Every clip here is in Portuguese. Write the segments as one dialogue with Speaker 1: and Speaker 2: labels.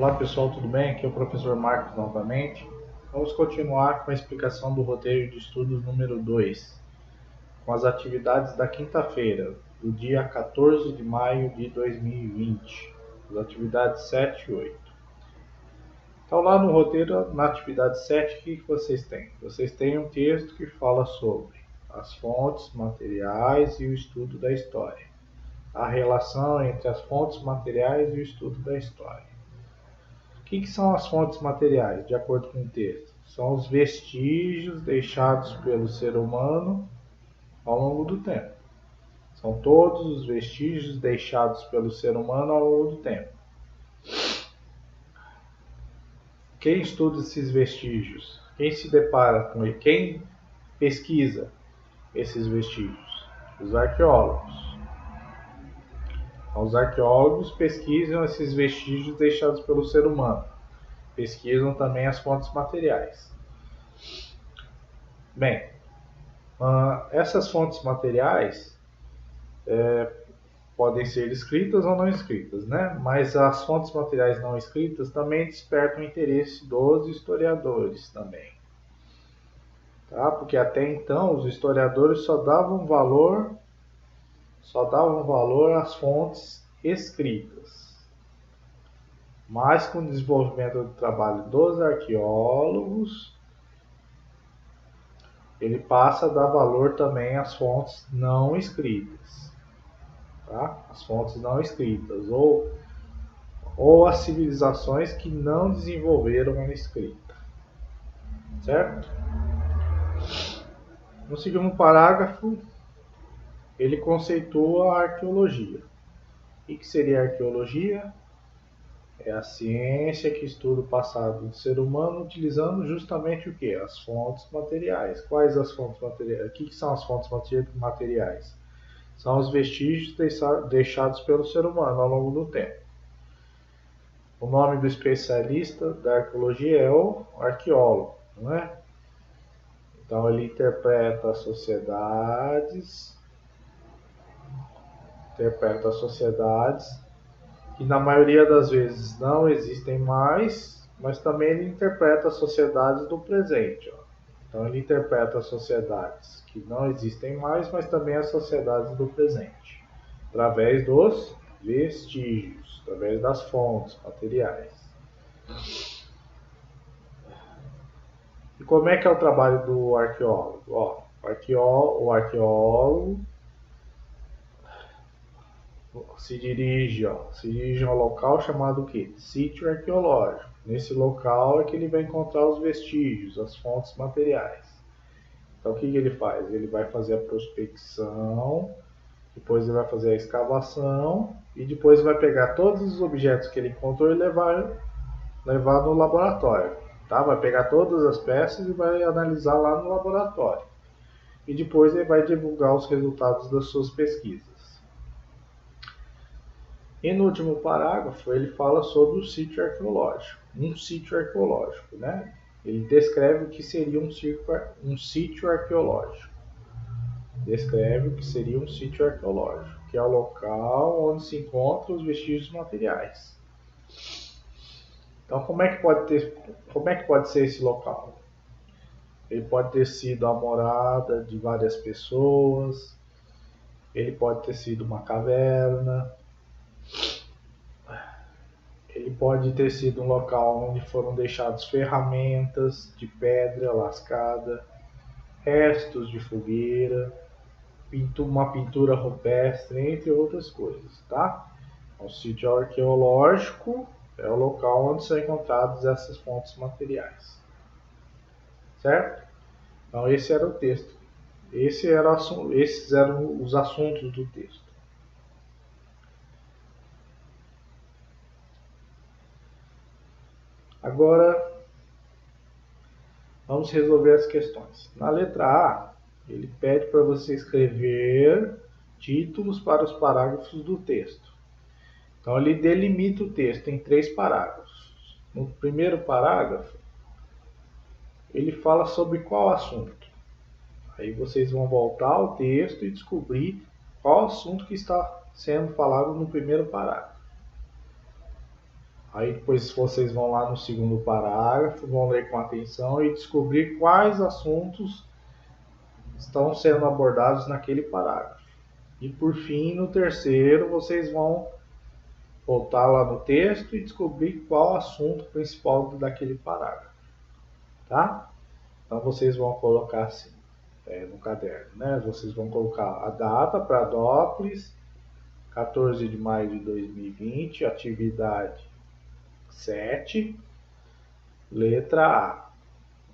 Speaker 1: Olá pessoal, tudo bem? Aqui é o professor Marcos novamente. Vamos continuar com a explicação do roteiro de estudos número 2, com as atividades da quinta-feira, do dia 14 de maio de 2020, as atividades 7 e 8. Então lá no roteiro, na atividade 7, o que vocês têm? Vocês têm um texto que fala sobre as fontes materiais e o estudo da história, a relação entre as fontes materiais e o estudo da história. O que são as fontes materiais, de acordo com o texto? São os vestígios deixados pelo ser humano ao longo do tempo. São todos os vestígios deixados pelo ser humano ao longo do tempo. Quem estuda esses vestígios? Quem se depara com ele? Quem pesquisa esses vestígios? Os arqueólogos. Os arqueólogos pesquisam esses vestígios deixados pelo ser humano. Pesquisam também as fontes materiais. Bem, essas fontes materiais podem ser escritas ou não escritas, né? Mas as fontes materiais não escritas também despertam o interesse dos historiadores também. Tá? Porque até então os historiadores só davam valor às fontes escritas. Mas com o desenvolvimento do trabalho dos arqueólogos, ele passa a dar valor também às fontes não escritas. Tá? As fontes não escritas, ou as civilizações que não desenvolveram a escrita. Certo? No segundo parágrafo, ele conceitua a arqueologia. O que seria a arqueologia? É a ciência que estuda o passado do ser humano utilizando justamente o que? As fontes materiais. Quais as fontes materiais? O que são as fontes materiais? São os vestígios deixados pelo ser humano ao longo do tempo. O nome do especialista da arqueologia é o arqueólogo, não é? Então ele interpreta as sociedades que na maioria das vezes não existem mais, mas também ele interpreta as sociedades do presente. Então ele interpreta as sociedades que não existem mais, mas também as sociedades do presente, através dos vestígios, através das fontes materiais. E como é que é o trabalho do arqueólogo? O arqueólogo se dirige a um local chamado o quê? Sítio arqueológico. Nesse local é que ele vai encontrar os vestígios, as fontes materiais. Então o que ele faz? Ele vai fazer a prospecção, depois ele vai fazer a escavação e depois vai pegar todos os objetos que ele encontrou e levar no laboratório. Tá? Vai pegar todas as peças e vai analisar lá no laboratório. E depois ele vai divulgar os resultados das suas pesquisas. E no último parágrafo ele fala sobre o sítio arqueológico. Um sítio arqueológico, né? Ele descreve o que seria um sítio arqueológico. Descreve o que seria um sítio arqueológico, que é o local onde se encontram os vestígios materiais. Então, como é que pode ser esse local? Ele pode ter sido a morada de várias pessoas, ele pode ter sido uma caverna, ele pode ter sido um local onde foram deixadas ferramentas de pedra lascada, restos de fogueira, uma pintura rupestre, entre outras coisas, tá? O sítio arqueológico é o local onde são encontradas essas fontes materiais. Certo? Então esse era o texto. Esses eram os assuntos do texto. Agora vamos resolver as questões. Na letra A, ele pede para você escrever títulos para os parágrafos do texto. Então ele delimita o texto em 3 parágrafos. No primeiro parágrafo, ele fala sobre qual assunto. Aí vocês vão voltar ao texto e descobrir qual assunto que está sendo falado no primeiro parágrafo. Aí depois vocês vão lá no segundo parágrafo, vão ler com atenção e descobrir quais assuntos estão sendo abordados naquele parágrafo. E por fim, no terceiro, vocês vão voltar lá no texto e descobrir qual assunto principal daquele parágrafo, tá? Então vocês vão colocar assim, no caderno, né? Vocês vão colocar a data para Dópolis, 14 de maio de 2020, atividade 7, letra A.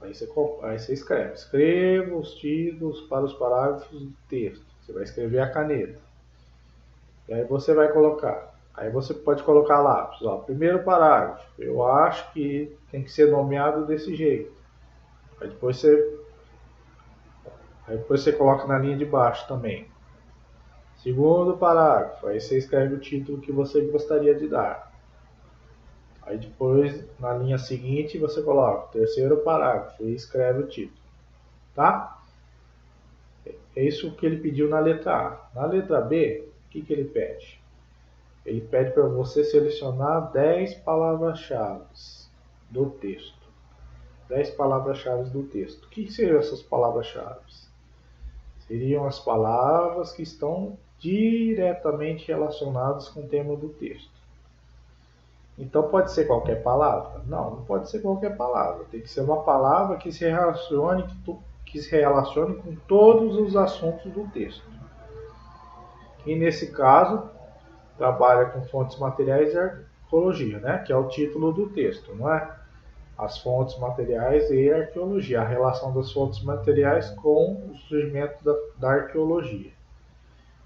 Speaker 1: Aí você escreve. Escreva os títulos para os parágrafos do texto. Você vai escrever a caneta. E aí você vai colocar. Aí você pode colocar lápis. Ó, primeiro parágrafo. Eu acho que tem que ser nomeado desse jeito. Aí depois você coloca na linha de baixo também. Segundo parágrafo. Aí você escreve o título que você gostaria de dar. Aí depois, na linha seguinte, você coloca o terceiro parágrafo e escreve o título. Tá? É isso que ele pediu na letra A. Na letra B, o que ele pede? Ele pede para você selecionar 10 palavras-chave do texto. 10 palavras-chave do texto. O que seriam essas palavras-chave? Seriam as palavras que estão diretamente relacionadas com o tema do texto. Então pode ser qualquer palavra? Não pode ser qualquer palavra. Tem que ser uma palavra que se relacione com todos os assuntos do texto. E nesse caso, trabalha com fontes materiais e arqueologia, né? Que é o título do texto, não é? As fontes materiais e arqueologia, a relação das fontes materiais com o surgimento da arqueologia.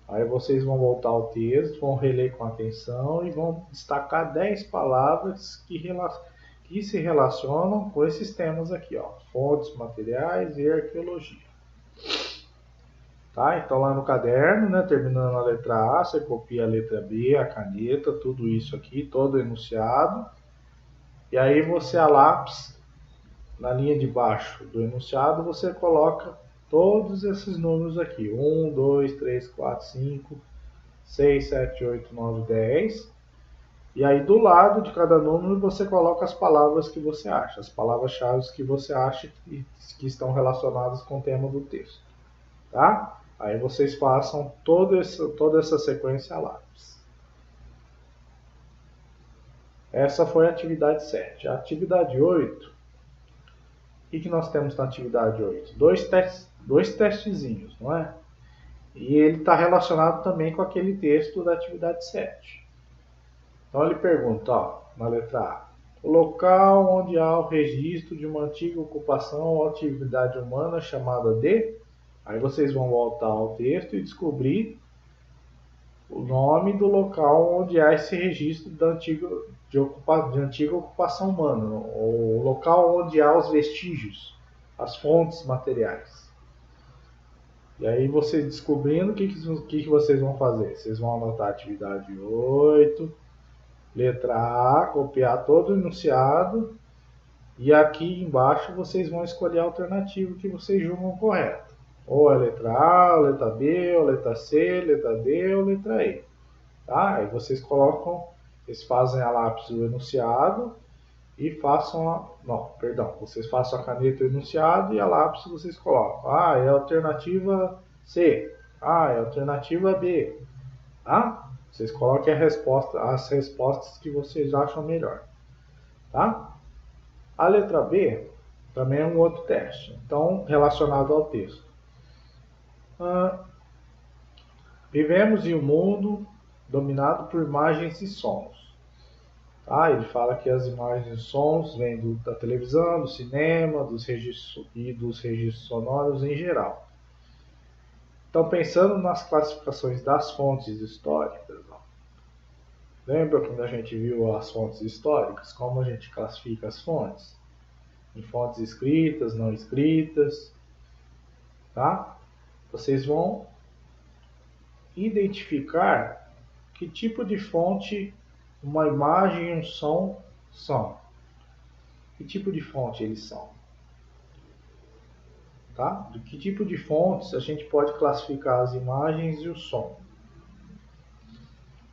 Speaker 1: Aí vocês vão voltar ao texto, vão reler com atenção e vão destacar 10 palavras que se relacionam com esses temas aqui, ó, fontes materiais e arqueologia. Tá? Então lá no caderno, né, terminando a letra A, você copia a letra B, a caneta, tudo isso aqui, todo o enunciado. E aí você a lápis, na linha de baixo do enunciado, você coloca todos esses números aqui. 1, 2, 3, 4, 5, 6, 7, 8, 9, 10. E aí do lado de cada número você coloca as palavras que você acha, as palavras-chave que você acha que estão relacionadas com o tema do texto. Tá? Aí vocês façam toda essa sequência a lápis. Essa foi a atividade 7. A atividade 8, o que nós temos na atividade 8? Dois testezinhos, não é? E ele está relacionado também com aquele texto da atividade 7. Então ele pergunta, ó, na letra A, o local onde há o registro de uma antiga ocupação ou atividade humana chamada de... Aí vocês vão voltar ao texto e descobrir o nome do local onde há esse registro de antiga ocupação humana, o local onde há os vestígios, as fontes materiais. E aí vocês descobrindo, o que vocês vão fazer? Vocês vão anotar a atividade 8, letra A, copiar todo o enunciado, e aqui embaixo vocês vão escolher a alternativa que vocês julgam correta. Ou a letra A, ou a letra B, ou a letra C, letra D ou letra E. Tá? Aí vocês fazem a lápis do enunciado e vocês façam a caneta do enunciado e a lápis vocês colocam. É a alternativa C. É a alternativa B. Tá? Vocês coloquem as respostas que vocês acham melhor. Tá? A letra B também é um outro teste, então relacionado ao texto. Vivemos em um mundo dominado por imagens e sons. Tá? Ele fala que as imagens e sons vêm da televisão, do cinema, dos registros sonoros em geral. Então, pensando nas classificações das fontes históricas, lembra quando a gente viu as fontes históricas? Como a gente classifica as fontes? Em fontes escritas, não escritas. Tá? Vocês vão identificar que tipo de fonte uma imagem e um som são. Que tipo de fonte eles são? Tá? De que tipo de fontes a gente pode classificar as imagens e o som?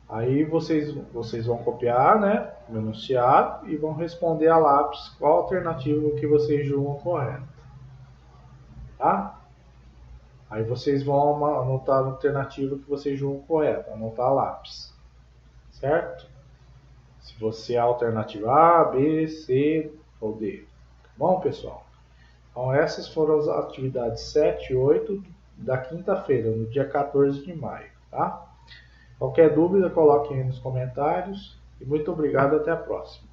Speaker 1: Aí vocês vão copiar, né, o enunciado e vão responder a lápis qual alternativa que vocês julgam correta, tá? Aí vocês vão anotar a alternativa que vocês julgam correta, anotar a lápis, certo? Se você é a alternativa A, B, C ou D. Tá bom, pessoal? Então essas foram as atividades 7 e 8 da quinta-feira, no dia 14 de maio, tá? Qualquer dúvida, coloquem aí nos comentários. E muito obrigado, até a próxima.